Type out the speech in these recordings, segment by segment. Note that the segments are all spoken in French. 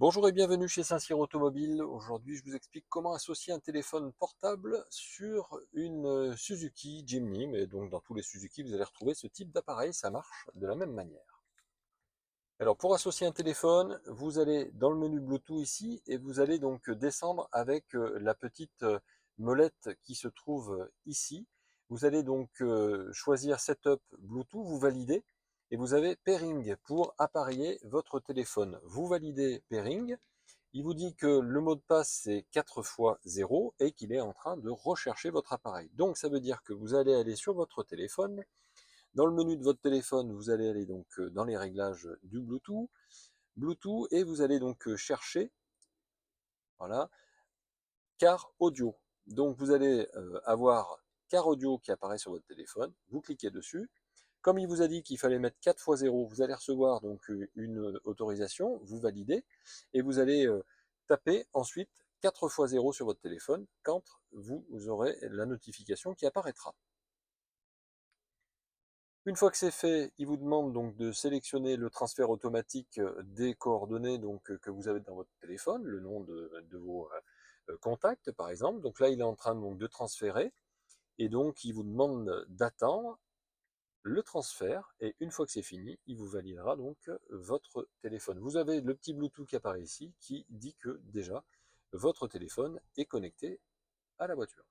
Bonjour et bienvenue chez Saint-Cyr Automobile. Aujourd'hui, je vous explique comment associer un téléphone portable sur une Suzuki Jimny. Mais donc, dans tous les Suzuki, vous allez retrouver ce type d'appareil. Ça marche de la même manière. Alors, pour associer un téléphone, vous allez dans le menu Bluetooth ici et vous allez donc descendre avec la petite molette qui se trouve ici. Vous allez donc choisir Setup Bluetooth, vous validez et vous avez Pairing pour appareiller votre téléphone. Vous validez Pairing. Il vous dit que le mot de passe c'est 4 fois 0 et qu'il est en train de rechercher votre appareil. Donc ça veut dire que vous allez aller sur votre téléphone. Dans le menu de votre téléphone, vous allez aller donc dans les réglages du Bluetooth et vous allez donc chercher, voilà, Car Audio. Donc vous allez avoir Car Audio qui apparaît sur votre téléphone. Vous cliquez dessus. Comme il vous a dit qu'il fallait mettre 4 fois 0, vous allez recevoir donc une autorisation, vous validez, et vous allez taper ensuite 4 fois 0 sur votre téléphone quand vous aurez la notification qui apparaîtra. Une fois que c'est fait, il vous demande donc de sélectionner le transfert automatique des coordonnées que vous avez dans votre téléphone, le nom de vos contacts par exemple. Donc là, il est en train donc, de transférer, et donc il vous demande d'attendre le transfert, et une fois que c'est fini, il vous validera donc votre téléphone. Vous avez le petit Bluetooth qui apparaît ici, qui dit que déjà, votre téléphone est connecté à la voiture.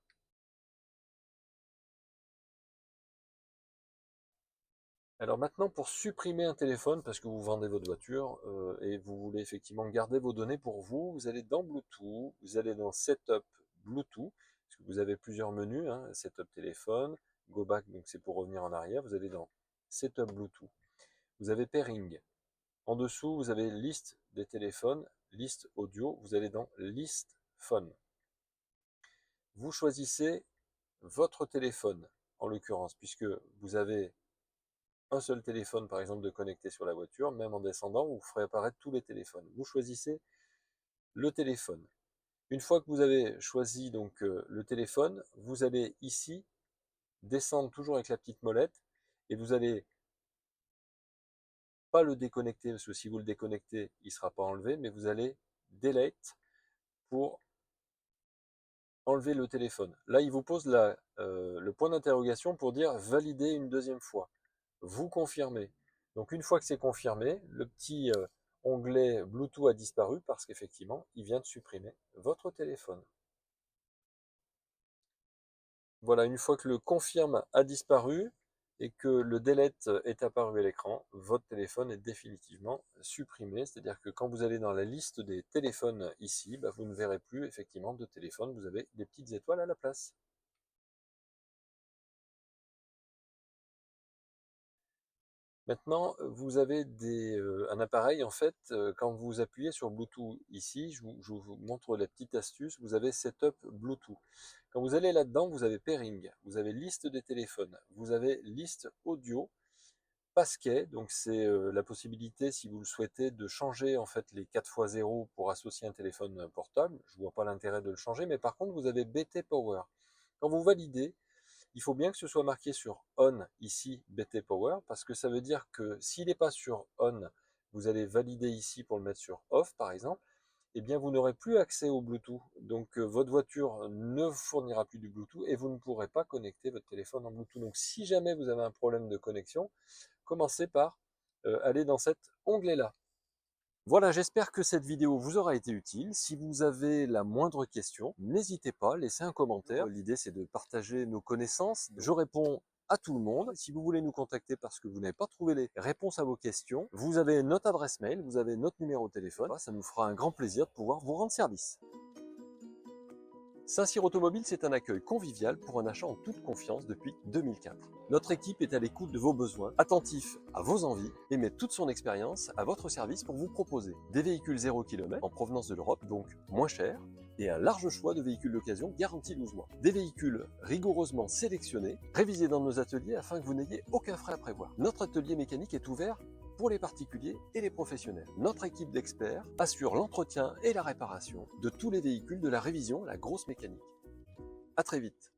Alors maintenant, pour supprimer un téléphone, parce que vous vendez votre voiture, et vous voulez effectivement garder vos données pour vous, vous allez dans Bluetooth, vous allez dans Setup Bluetooth, parce que vous avez plusieurs menus, hein, Setup téléphone, Go Back, donc c'est pour revenir en arrière, vous allez dans Setup Bluetooth. Vous avez Pairing. En dessous, vous avez liste des téléphones, liste audio, vous allez dans liste phone. Vous choisissez votre téléphone, en l'occurrence, puisque vous avez un seul téléphone, par exemple, de connecter sur la voiture, même en descendant, vous ferez apparaître tous les téléphones. Vous choisissez le téléphone. Une fois que vous avez choisi donc le téléphone, vous allez ici descendre toujours avec la petite molette et vous allez pas le déconnecter, parce que si vous le déconnectez, il ne sera pas enlevé, mais vous allez delete pour enlever le téléphone. Là, il vous pose le point d'interrogation pour dire valider une deuxième fois. Vous confirmez. Donc une fois que c'est confirmé, le petit onglet Bluetooth a disparu parce qu'effectivement, il vient de supprimer votre téléphone. Voilà, une fois que le confirme a disparu et que le delete est apparu à l'écran, votre téléphone est définitivement supprimé. C'est-à-dire que quand vous allez dans la liste des téléphones ici, bah, vous ne verrez plus effectivement de téléphone, vous avez des petites étoiles à la place. Maintenant, vous avez un appareil, en fait, quand vous appuyez sur Bluetooth ici, je vous montre la petite astuce, vous avez Setup Bluetooth. Quand vous allez là-dedans, vous avez Pairing, vous avez liste des téléphones, vous avez liste audio, Passkey, donc c'est la possibilité, si vous le souhaitez, de changer en fait les 4 x 0 pour associer un téléphone portable. Je ne vois pas l'intérêt de le changer, mais par contre, vous avez BT Power. Quand vous validez, il faut bien que ce soit marqué sur On ici BT Power parce que ça veut dire que s'il n'est pas sur On, vous allez valider ici pour le mettre sur Off par exemple, eh bien vous n'aurez plus accès au Bluetooth. Donc votre voiture ne fournira plus du Bluetooth et vous ne pourrez pas connecter votre téléphone en Bluetooth. Donc si jamais vous avez un problème de connexion, commencez par aller dans cet onglet-là. Voilà, j'espère que cette vidéo vous aura été utile. Si vous avez la moindre question, n'hésitez pas, laissez un commentaire. L'idée, c'est de partager nos connaissances. Je réponds à tout le monde. Si vous voulez nous contacter parce que vous n'avez pas trouvé les réponses à vos questions, vous avez notre adresse mail, vous avez notre numéro de téléphone. Ça nous fera un grand plaisir de pouvoir vous rendre service. Saint-Cyr Automobile, c'est un accueil convivial pour un achat en toute confiance depuis 2004. Notre équipe est à l'écoute de vos besoins, attentif à vos envies et met toute son expérience à votre service pour vous proposer des véhicules 0 km en provenance de l'Europe, donc moins chers, et un large choix de véhicules d'occasion garantis 12 mois. Des véhicules rigoureusement sélectionnés, révisés dans nos ateliers afin que vous n'ayez aucun frais à prévoir. Notre atelier mécanique est ouvert pour les particuliers et les professionnels. Notre équipe d'experts assure l'entretien et la réparation de tous les véhicules de la révision, la grosse mécanique. À très vite.